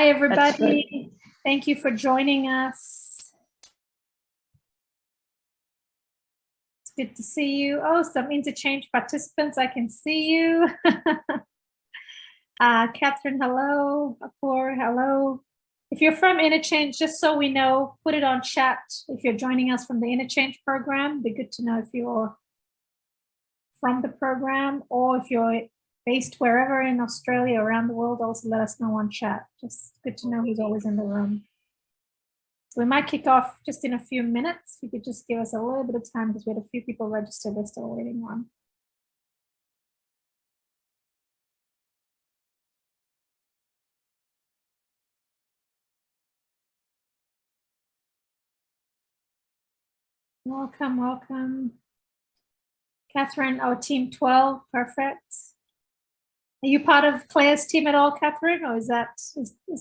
Hi, everybody. Thank you for joining us. It's good to see you. Oh, some interchange participants. I can see you. Catherine, hello. Apur, hello. If you're from Interchange, just so we know, put it on chat. If you're joining us from the Interchange program, it'd be good to know if you're from the program, or if you're based wherever in Australia, around the world, also let us know on chat. Just good to know who's always in the room. So we might kick off just in a few minutes. You could just give us a little bit of time because we had a few people registered. They're still waiting on. Welcome, welcome. Catherine, our team 12, perfect. Are you part of Claire's team at all, Catherine, or is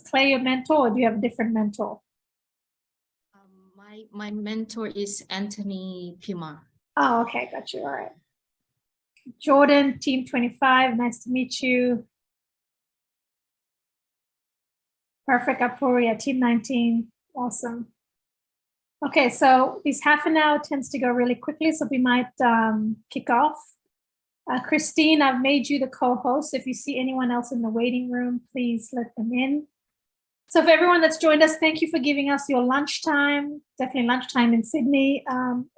Claire your mentor, or do you have a different mentor? My mentor is Anthony Pima. Oh, okay, got you. All right. Jordan, team 25, nice to meet you. Perfect, Apuria, team 19, awesome. Okay, so this half an hour tends to go really quickly, so we might kick off. Christine, I've made you the co-host. If you see anyone else in the waiting room, please let them in. So for everyone that's joined us, thank you for giving us your lunchtime, definitely lunchtime in Sydney.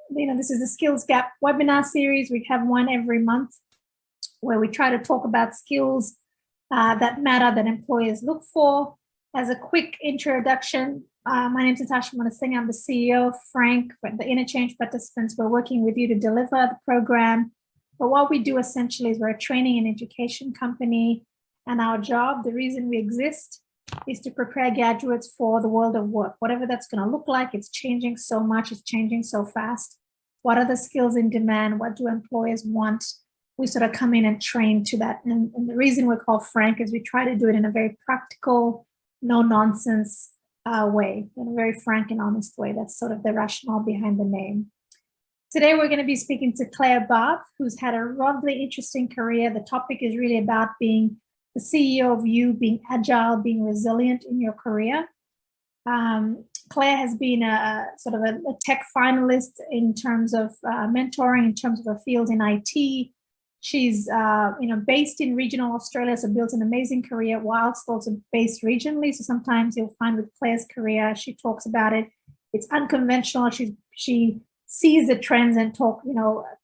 This is the Skills Gap webinar series. We have one every month where we try to talk about skills that matter, that employers look for. As a quick introduction, my name is Natasha Monasinghe. I'm the CEO of Frank. For the Interchange participants, we're working with you to deliver the program. But what we do essentially is we're a training and education company, and our job, the reason we exist, is to prepare graduates for the world of work, whatever that's going to look like. It's changing so much, it's changing so fast. What are the skills in demand? What do employers want? We sort of come in and train to that. And the reason we're called Frank is we try to do it in a very practical, no nonsense way, in a very frank and honest way. That's sort of the rationale behind the name. Today, we're going to be speaking to Claire Barth, who's had a lovely, interesting career. The topic is really about being the CEO of you, being agile, being resilient in your career. Claire has been a sort of a tech finalist in terms of mentoring, in terms of her field in IT. She's based in regional Australia, so built an amazing career whilst also based regionally. So sometimes you'll find with Claire's career, she talks about it. It's unconventional. She sees the trends and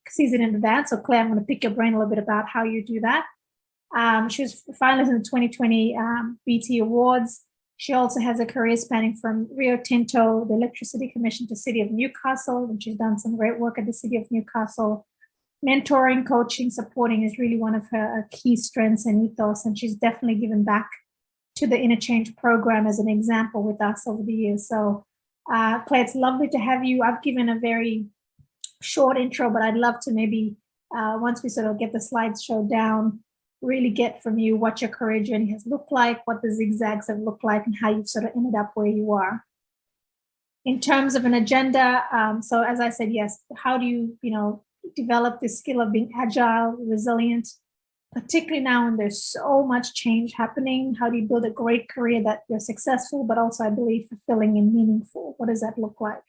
sees it in advance. So Claire, I'm going to pick your brain a little bit about how you do that. She was finalist in the 2020 BT Awards. She also has a career spanning from Rio Tinto, the Electricity Commission, to City of Newcastle, and she's done some great work at the City of Newcastle. Mentoring, coaching, supporting is really one of her key strengths and ethos, and she's definitely given back to the Interchange program as an example with us over the years. So Claire, it's lovely to have you. I've given a very short intro, but I'd love to maybe, once we sort of get the slideshow down, really get from you what your career journey has looked like, what the zigzags have looked like, and how you've sort of ended up where you are. In terms of an agenda, so as I said, yes, how do you, develop this skill of being agile, resilient, particularly now when there's so much change happening? How do you build a great career that you're successful, but also, I believe, fulfilling and meaningful? What does that look like?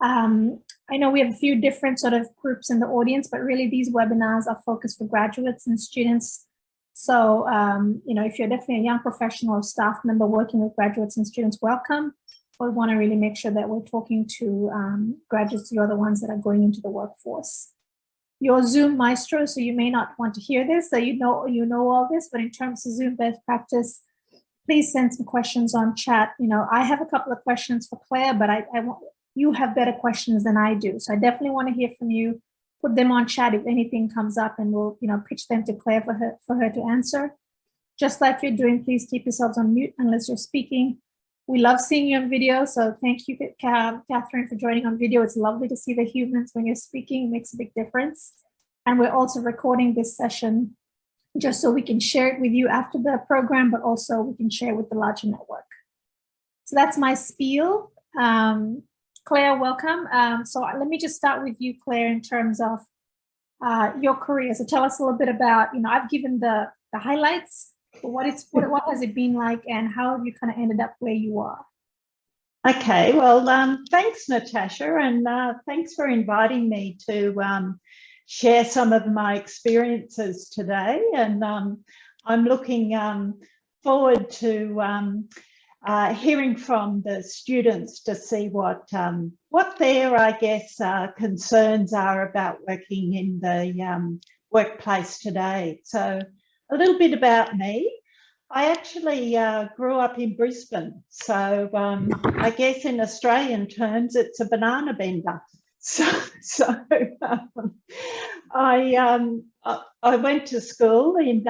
I know we have a few different sort of groups in the audience, but really these webinars are focused for graduates and students. So, if you're definitely a young professional or staff member working with graduates and students, welcome. We want to really make sure that we're talking to graduates. You're the ones that are going into the workforce. You're Zoom maestro, so you may not want to hear this, so you know all this, but in terms of Zoom best practice, please send some questions on chat. I have a couple of questions for Claire, but I want you have better questions than I do. So I definitely want to hear from you. Put them on chat if anything comes up, and we'll pitch them to Claire for her to answer. Just like you're doing, please keep yourselves on mute unless you're speaking. We love seeing you on video, so thank you, Catherine, for joining on video. It's lovely to see the humans when you're speaking. It makes a big difference. And we're also recording this session just so we can share it with you after the program, but also we can share with the larger network. So that's my spiel. Claire, welcome. So let me just start with you, Claire, in terms of your career. So tell us a little bit about, I've given the highlights. what has it been like, and how have you kind of ended up where you are? Okay, well, thanks, Natasha, and thanks for inviting me to share some of my experiences today. And I'm looking forward to hearing from the students to see what their, I guess, concerns are about working in the workplace today. So a little bit about me. I actually grew up in Brisbane, so I guess in Australian terms, it's a banana bender. So I went to school in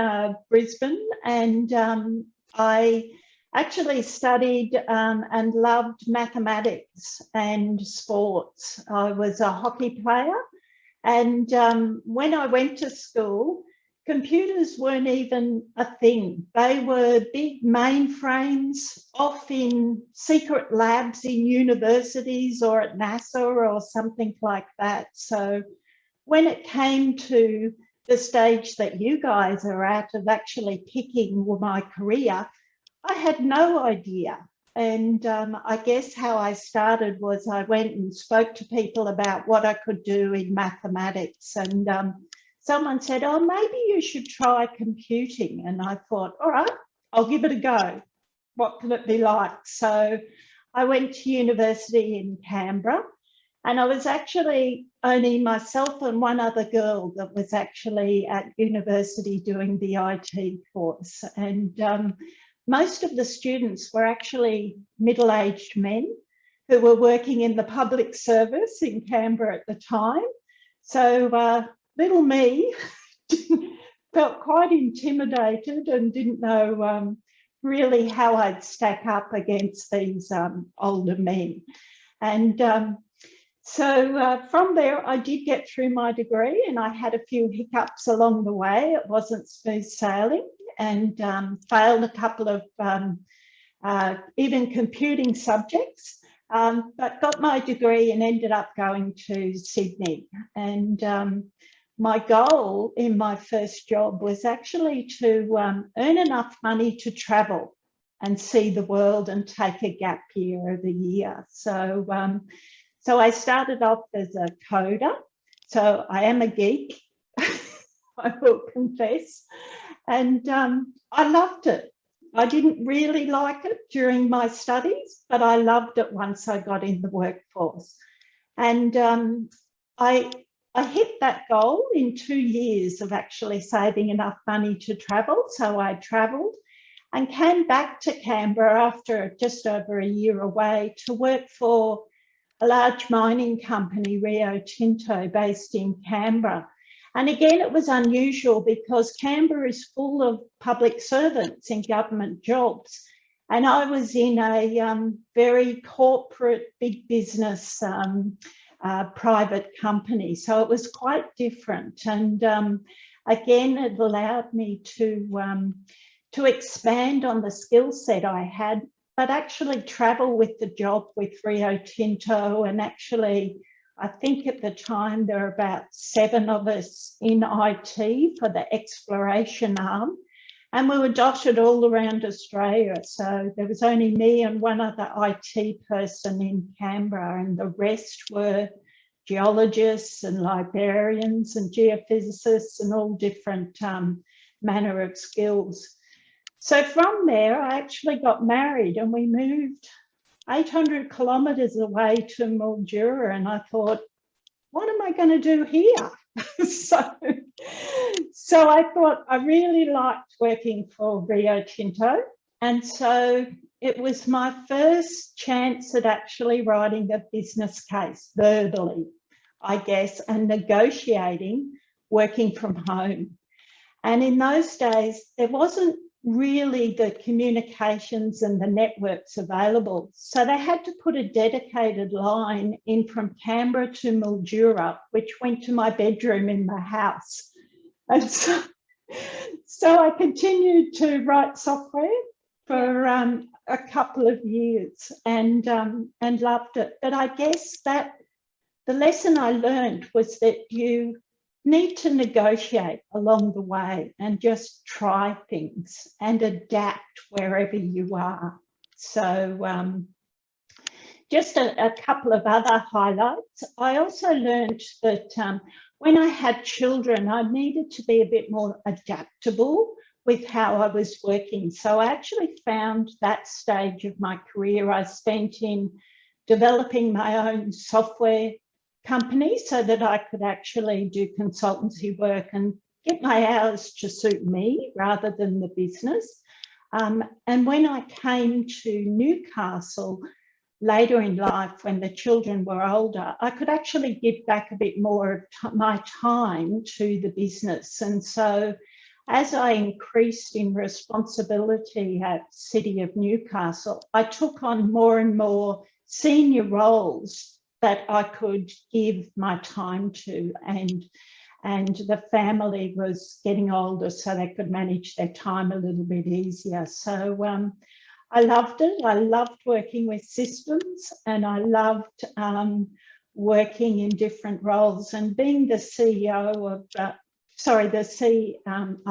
Brisbane, and I actually studied and loved mathematics and sports. I was a hockey player, and when I went to school, computers weren't even a thing. They were big mainframes off in secret labs in universities or at NASA or something like that. So when it came to the stage that you guys are at of actually picking my career, I had no idea. And I guess how I started was I went and spoke to people about what I could do in mathematics, and someone said, oh, maybe you should try computing. And I thought, all right, I'll give it a go. What can it be like? So I went to university in Canberra, and I was actually only myself and one other girl that was actually at university doing the IT course. And most of the students were actually middle-aged men who were working in the public service in Canberra at the time. So little me felt quite intimidated and didn't know really how I'd stack up against these older men. And so from there, I did get through my degree, and I had a few hiccups along the way. It wasn't smooth sailing, and failed a couple of even computing subjects, but got my degree and ended up going to Sydney. And my goal in my first job was actually to earn enough money to travel and see the world and take a gap year of a year. So, so I started off as a coder. So I am a geek, I will confess. And I loved it. I didn't really like it during my studies, but I loved it once I got in the workforce. And I hit that goal in 2 years of actually saving enough money to travel. So I travelled and came back to Canberra after just over a year away to work for a large mining company, Rio Tinto, based in Canberra. And again, it was unusual because Canberra is full of public servants in government jobs. And I was in a very corporate, big business, private company. So it was quite different. And again, it allowed me to expand on the skill set I had, but actually travel with the job with Rio Tinto. And actually, I think at the time there were about 7 of us in IT for the exploration arm, and we were dotted all around Australia. So there was only me and one other IT person in Canberra, and the rest were geologists and librarians and geophysicists and all different manner of skills. So from there, I actually got married, and we moved 800 kilometres away to Mildura, and I thought, what am I going to do here? So I thought I really liked working for Rio Tinto, and so it was my first chance at actually writing a business case verbally, I guess, and negotiating working from home. And in those days, there wasn't really the communications and the networks available. So they had to put a dedicated line in from Canberra to Mildura, which went to my bedroom in my house. And so I continued to write software for a couple of years and loved it. But I guess that the lesson I learned was that you need to negotiate along the way and just try things and adapt wherever you are. So just a couple of other highlights. I also learned that when I had children, I needed to be a bit more adaptable with how I was working. So I actually found that stage of my career I spent in developing my own software company so that I could actually do consultancy work and get my hours to suit me rather than the business. And when I came to Newcastle later in life, when the children were older, I could actually give back a bit more of my time to the business. And so as I increased in responsibility at City of Newcastle, I took on more and more senior roles that I could give my time to, and the family was getting older, so they could manage their time a little bit easier. So I loved it. I loved working with systems, and I loved working in different roles, and being the CEO of, the CIO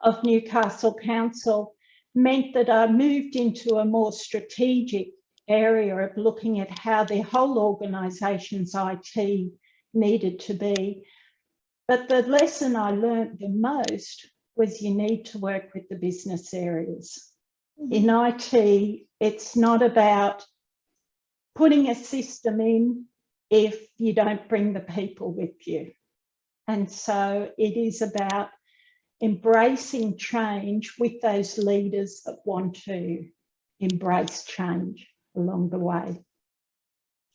of Newcastle Council meant that I moved into a more strategic area of looking at how their whole organisation's IT needed to be. But the lesson I learned the most was you need to work with the business areas. In IT, it's not about putting a system in if you don't bring the people with you. And so it is about embracing change with those leaders that want to embrace change along the way.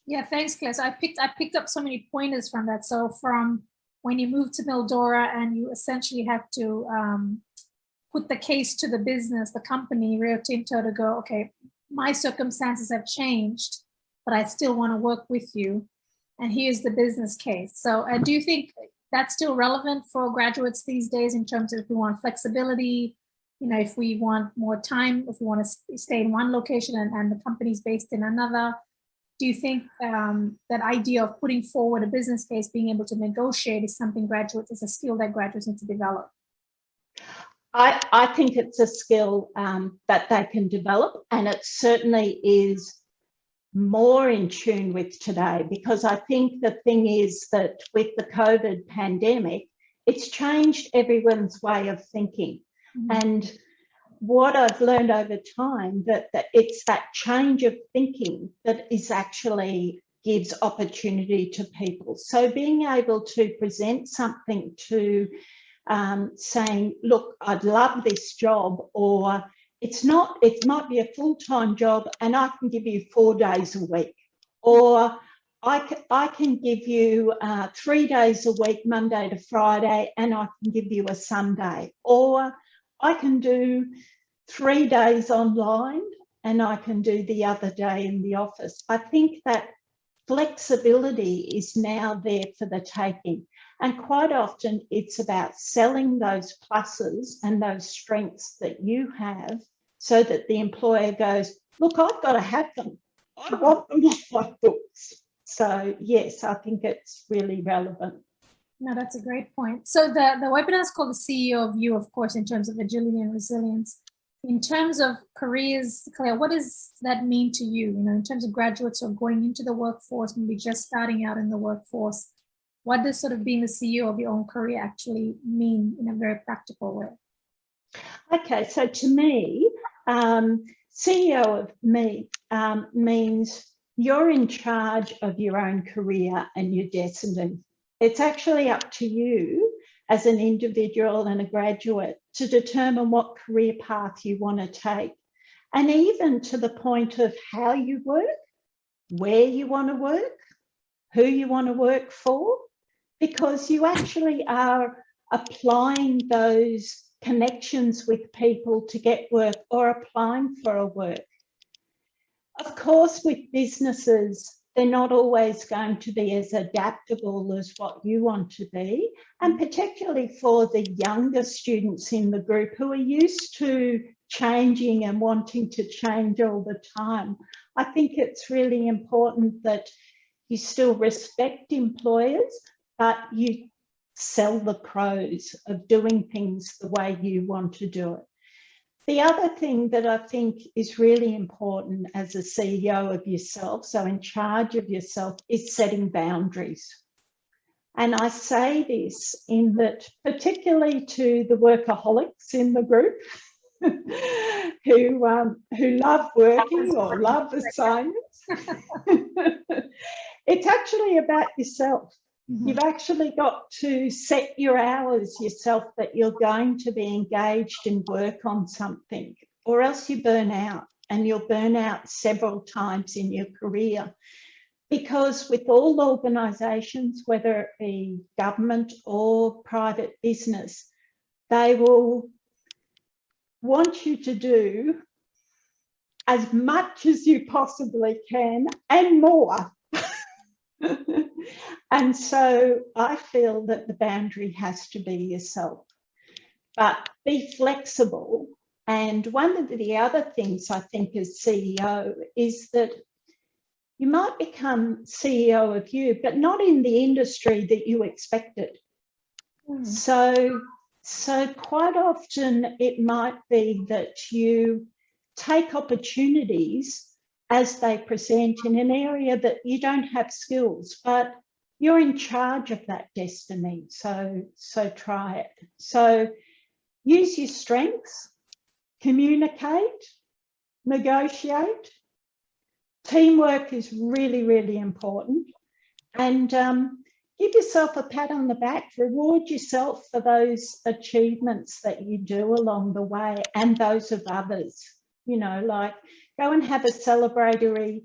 Yeah, thanks, Claire. So I picked up so many pointers from that. So from when you moved to Mildura and you essentially have to put the case to the business, the company, Rio Tinto, to go, okay, my circumstances have changed, but I still want to work with you. And here's the business case. So do you think that's still relevant for graduates these days in terms of if we want flexibility, you know, if we want more time, if we want to stay in one location and the company's based in another? Do you think that idea of putting forward a business case, being able to negotiate, is something is a skill that graduates need to develop? I think it's a skill that they can develop, and it certainly is more in tune with today, because I think the thing is that with the COVID pandemic, it's changed everyone's way of thinking. And what I've learned over time, that it's that change of thinking that is actually gives opportunity to people. So being able to present something to saying, look, I'd love this job, or it might be a full-time job and I can give you 4 days a week, or I can give you 3 days a week, Monday to Friday, and I can give you a Sunday, or I can do 3 days online and I can do the other day in the office. I think that flexibility is now there for the taking. And quite often it's about selling those pluses and those strengths that you have so that the employer goes, look, I've got to have them. I want them off my books. So yes, I think it's really relevant. No, that's a great point. So the webinar is called the CEO of You, of course, in terms of agility and resilience. In terms of careers, Claire, what does that mean to you? You know, in terms of graduates or going into the workforce, maybe just starting out in the workforce, what does sort of being the CEO of your own career actually mean in a very practical way? Okay, so to me, CEO of me means you're in charge of your own career and your destiny. It's actually up to you as an individual and a graduate to determine what career path you want to take, and even to the point of how you work, where you want to work, who you want to work for, because you actually are applying those connections with people to get work or applying for a work. Of course, with businesses, they're not always going to be as adaptable as what you want to be. And particularly for the younger students in the group who are used to changing and wanting to change all the time, I think it's really important that You still respect employers, but you sell the pros of doing things the way you want to do it. The other thing that I think is really important as a CEO of yourself, so in charge of yourself, is setting boundaries. And I say this in that, particularly to the workaholics in the group who love working or love assignments, it's actually about yourself. You've actually got to set your hours yourself that you're going to be engaged in work on something, or else you burn out, and you'll burn out several times in your career. Because with all organisations, whether it be government or private business, they will want you to do as much as you possibly can and more. And so I feel that the boundary has to be yourself, but be flexible. And one of the other things I think as CEO is that you might become CEO of you, but not in the industry that you expected. So quite often it might be that you take opportunities as they present in an area that you don't have skills, but you're in charge of that destiny. So try it. So use your strengths, communicate, negotiate. Teamwork is really, really important. And give yourself a pat on the back, reward yourself for those achievements that you do along the way and those of others. You know, like go and have a celebratory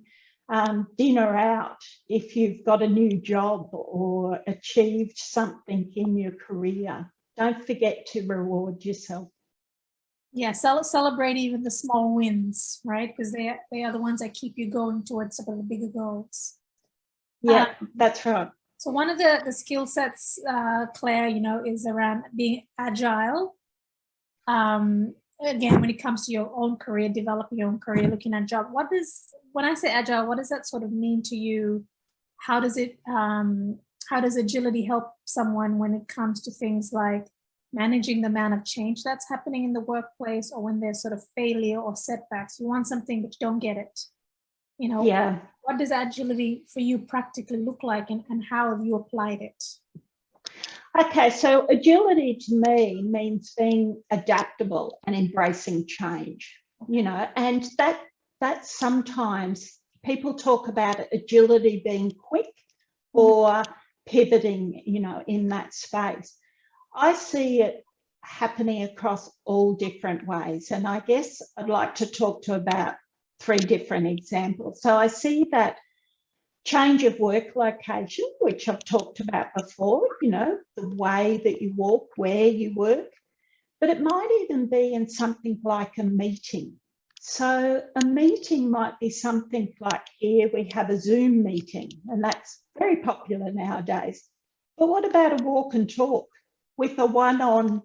dinner out if you've got a new job or achieved something in your career. Don't forget to reward yourself. Yeah, celebrate even the small wins, right? Because they are the ones that keep you going towards some of the bigger goals. Yeah, that's right. So one of the skill sets, Claire, you know, is around being agile. Again, when it comes to your own career, developing your own career, looking at job, when I say agile, what does that sort of mean to you? How does agility help someone when it comes to things like managing the amount of change that's happening in the workplace, or when there's sort of failure or setbacks? You want something but you don't get it. You know, yeah. What does agility for you practically look like, and how have you applied it? Okay, so agility to me means being adaptable and embracing change, you know, and that sometimes people talk about agility being quick or pivoting, you know, in that space. I see it happening across all different ways, and I guess I'd like to talk to about 3 different examples. So I see that change of work location, which I've talked about before, you know, the way that you walk, where you work, but it might even be in something like a meeting. So a meeting might be something like here we have a Zoom meeting, and that's very popular nowadays. But what about a walk and talk with a one-on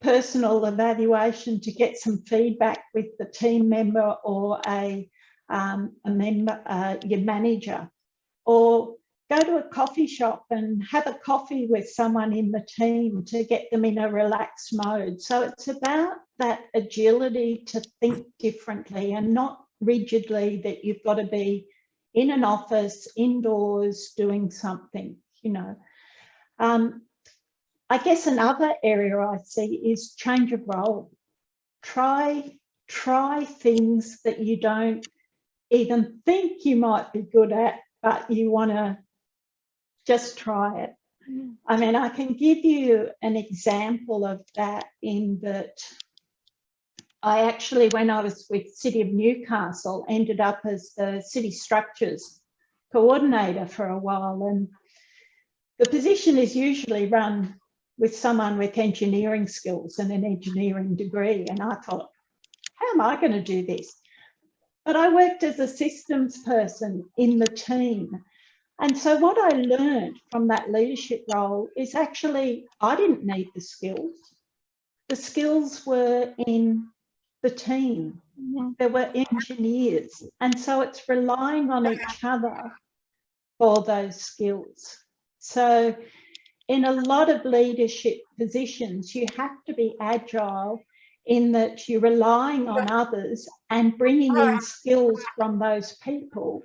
personal evaluation to get some feedback with the team member or your manager? Or go to a coffee shop and have a coffee with someone in the team to get them in a relaxed mode. So it's about that agility to think differently and not rigidly that you've got to be in an office, indoors, doing something, you know. I guess another area I see is change of role. Try things that you don't even think you might be good at, but you want to just try it. I mean, I can give you an example of that in that I actually, when I was with City of Newcastle, ended up as the city structures coordinator for a while, and the position is usually run with someone with engineering skills and an engineering degree, and I thought, how am I going to do this? But I worked as a systems person in the team. And so what I learned from that leadership role is actually I didn't need the skills. The skills were in the team. There were engineers. And so it's relying on each other for those skills. So in a lot of leadership positions, you have to be agile in that you're relying on others and bringing in skills from those people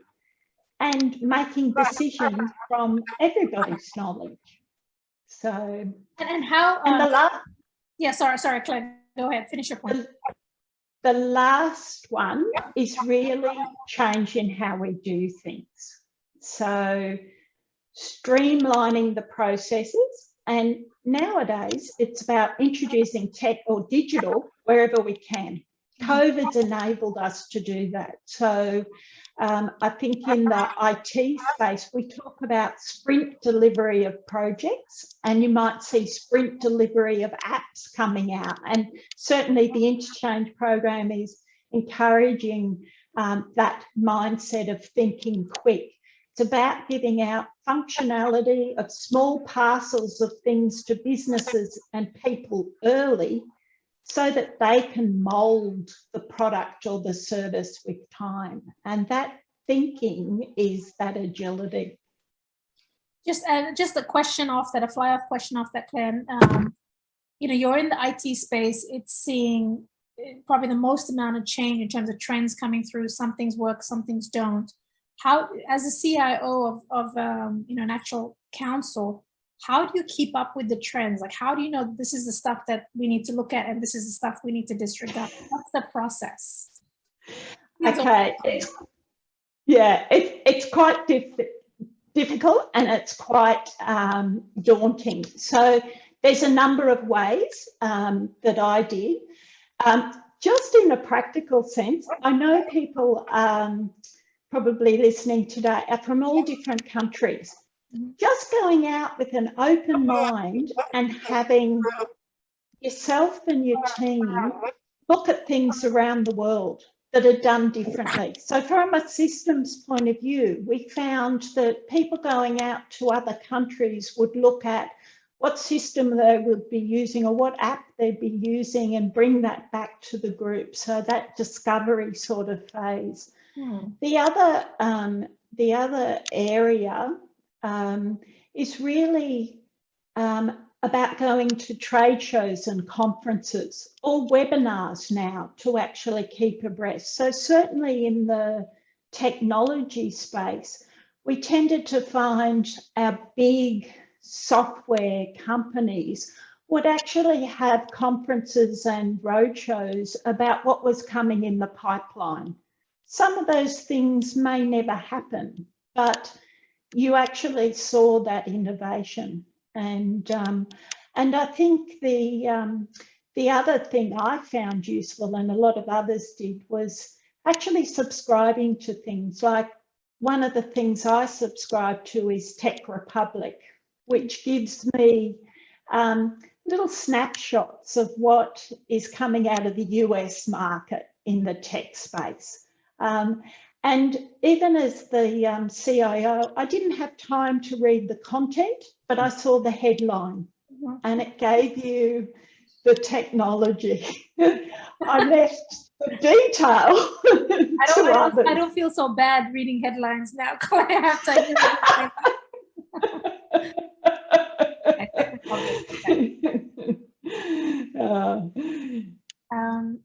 and making decisions from everybody's knowledge. So, and how, and the last, yeah, sorry, Claire, go ahead, finish your point. the last one is really changing how we do things. So streamlining the processes, and nowadays it's about introducing tech or digital wherever we can. COVID's enabled us to do that. So I think in the IT space, we talk about sprint delivery of projects, and you might see sprint delivery of apps coming out. And certainly the interchange program is encouraging that mindset of thinking quick. It's about giving out functionality of small parcels of things to businesses and people early so that they can mould the product or the service with time. And that thinking is that agility. Just a question off that, a fly-off question off that, Claire. You know, you're in the IT space. It's seeing probably the most amount of change in terms of trends coming through. Some things work, some things don't. How, as a CIO of you know, an actual council, how do you keep up with the trends? Like, how do you know this is the stuff that we need to look at and this is the stuff we need to disregard? What's the process? Okay, it's quite difficult, and it's quite daunting. So there's a number of ways that I did. Just in a practical sense, I know people probably listening today are from all different countries. Just going out with an open mind and having yourself and your team look at things around the world that are done differently. So from a systems point of view, we found that people going out to other countries would look at what system they would be using or what app they'd be using and bring that back to the group. So that discovery sort of phase. The other area is really about going to trade shows and conferences or webinars now to actually keep abreast. So certainly in the technology space, we tended to find our big software companies would actually have conferences and roadshows about what was coming in the pipeline. Some of those things may never happen, but you actually saw that innovation. And I think the other thing I found useful, and a lot of others did, was actually subscribing to things. Like one of the things I subscribe to is Tech Republic, which gives me little snapshots of what is coming out of the US market in the tech space. And even as the CIO, I didn't have time to read the content, but I saw the headline and it gave you the technology. I left the detail I don't feel so bad reading headlines now, Claire. I have to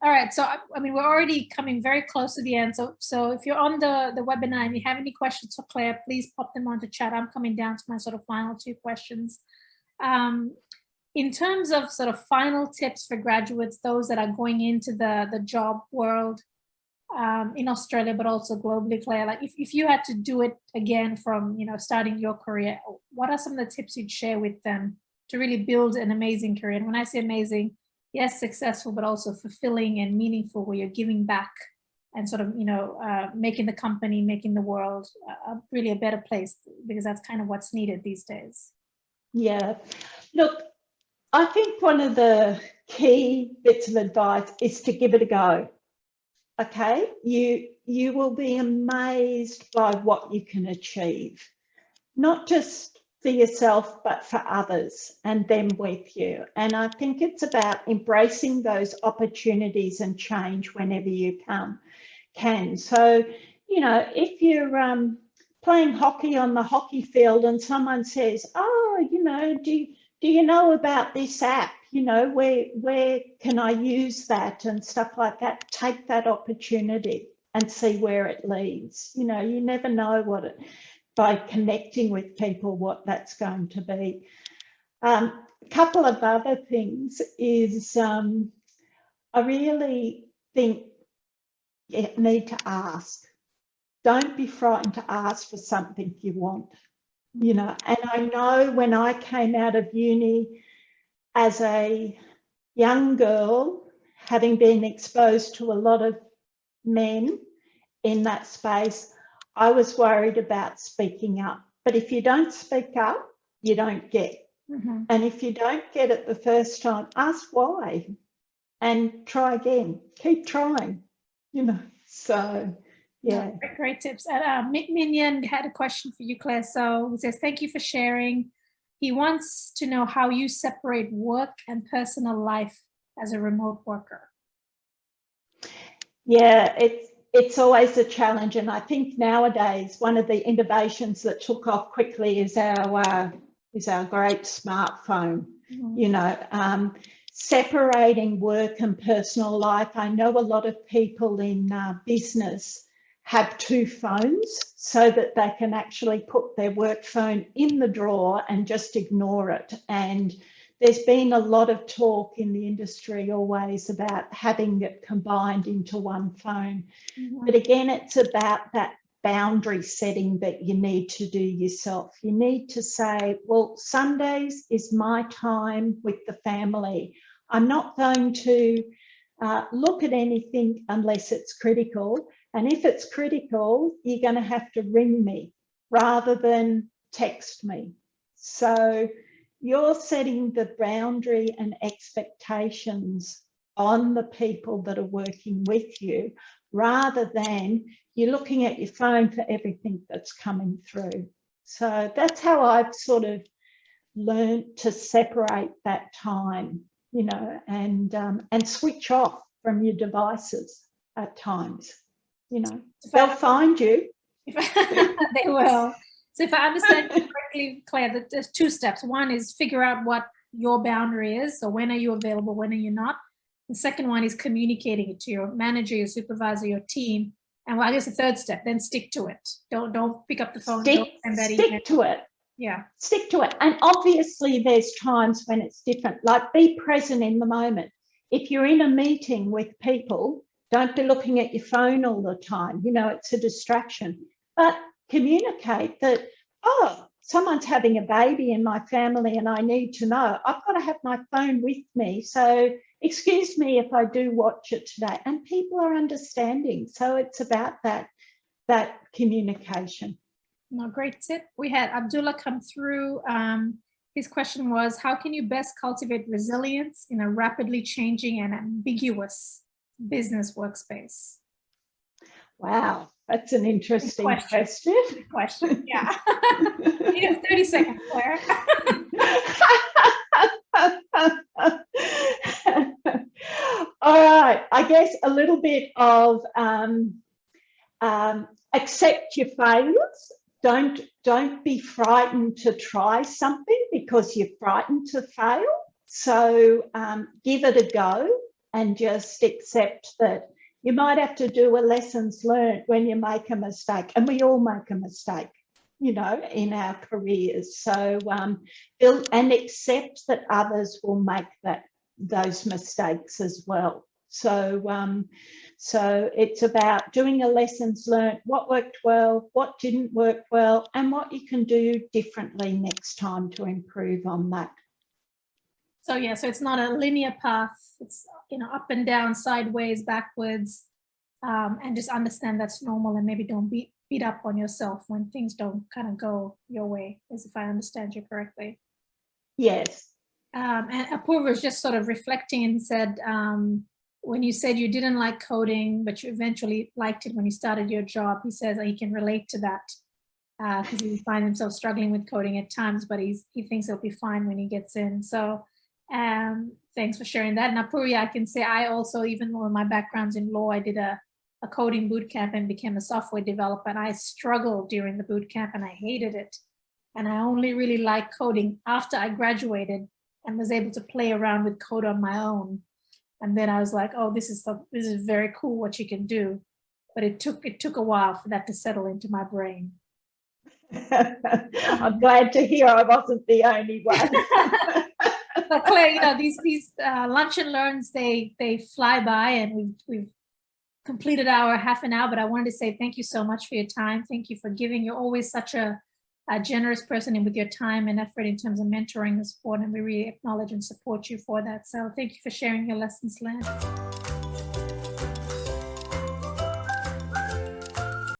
all right, so I mean, we're already coming very close to the end. So if you're on the webinar and you have any questions for Claire, please pop them onto chat. I'm coming down to my sort of final two questions. In terms of sort of final tips for graduates, those that are going into the job world in Australia, but also globally, Claire, like if you had to do it again from, you know, starting your career, what are some of the tips you'd share with them to really build an amazing career? And when I say amazing, yes, successful, but also fulfilling and meaningful, where you're giving back and sort of, you know, making the company, making the world really a better place, because that's kind of what's needed these days. Yeah, look, I think one of the key bits of advice is to give it a go. Okay, you will be amazed by what you can achieve, not just for yourself, but for others and them with you. And I think it's about embracing those opportunities and change whenever you can. So, you know, if you're playing hockey on the hockey field and someone says, oh, do you know about this app? Where can I use that and stuff like that? Take that opportunity and see where it leads. You never know by connecting with people, what that's going to be. A couple of other things is I really think you need to ask. Don't be frightened to ask for something you want, and I know when I came out of uni as a young girl, having been exposed to a lot of men in that space, I was worried about speaking up. But if you don't speak up, you don't get. Mm-hmm. And if you don't get it the first time, ask why and try again. Keep trying, So, yeah. No, great tips. And Minion had a question for you, Claire. So he says, thank you for sharing. He wants to know how you separate work and personal life as a remote worker. Yeah, it's always a challenge, and I think nowadays one of the innovations that took off quickly is our great smartphone. Mm-hmm. Separating work and personal life. I know a lot of people in business have two phones so that they can actually put their work phone in the drawer and just ignore it. And there's been a lot of talk in the industry always about having it combined into one phone. Mm-hmm. But again, it's about that boundary setting that you need to do yourself. You need to say, well, Sundays is my time with the family. I'm not going to look at anything unless it's critical. And if it's critical, you're going to have to ring me rather than text me. So you're setting the boundary and expectations on the people that are working with you, rather than you're looking at your phone for everything that's coming through. So that's how I've sort of learned to separate that time, and switch off from your devices at times. They'll find you. They will. So if I understand you correctly, Claire, there's two steps. One is figure out what your boundary is. So when are you available? When are you not? The second one is communicating it to your manager, your supervisor, your team. And well, I guess the third step, then stick to it. Don't pick up the phone. Stick to it. Yeah. Stick to it. And obviously there's times when it's different. Like, be present in the moment. If you're in a meeting with people, don't be looking at your phone all the time. It's a distraction. But communicate that, oh, someone's having a baby in my family and I need to know. I've got to have my phone with me. So excuse me if I do watch it today. And people are understanding. So it's about that communication. No, great tip. We had Abdullah come through. His question was, how can you best cultivate resilience in a rapidly changing and ambiguous business workspace? Wow. That's an interesting question. Yeah. You have 30 seconds, Claire. All right. I guess a little bit of accept your failures. Don't be frightened to try something because you're frightened to fail. So give it a go and just accept that you might have to do a lessons learned when you make a mistake. And we all make a mistake, in our careers. So build and accept that others will make those mistakes as well. So it's about doing a lessons learned, what worked well, what didn't work well, and what you can do differently next time to improve on that. So yeah, so it's not a linear path. It's up and down, sideways, backwards, and just understand that's normal, and maybe don't beat up on yourself when things don't kind of go your way, as if I understand you correctly. Yes. And Apurva was just sort of reflecting and said, when you said you didn't like coding, but you eventually liked it when you started your job, he says that he can relate to that because he finds himself struggling with coding at times, but he thinks he'll be fine when he gets in. So thanks for sharing that. And Apurva, I can say I also, even though my background's in law, I did a a coding boot camp and became a software developer. And I struggled during the boot camp and I hated it. And I only really liked coding after I graduated and was able to play around with code on my own. And then I was like, oh, this is very cool what you can do. But it took a while for that to settle into my brain. I'm glad to hear I wasn't the only one. But Claire, you know, these lunch and learns, they fly by, and we've completed our half an hour, but I wanted to say thank you so much for your time. Thank you for giving. You're always such a generous person, and with your time and effort in terms of mentoring and support, and we really acknowledge and support you for that. So thank you for sharing your lessons learned.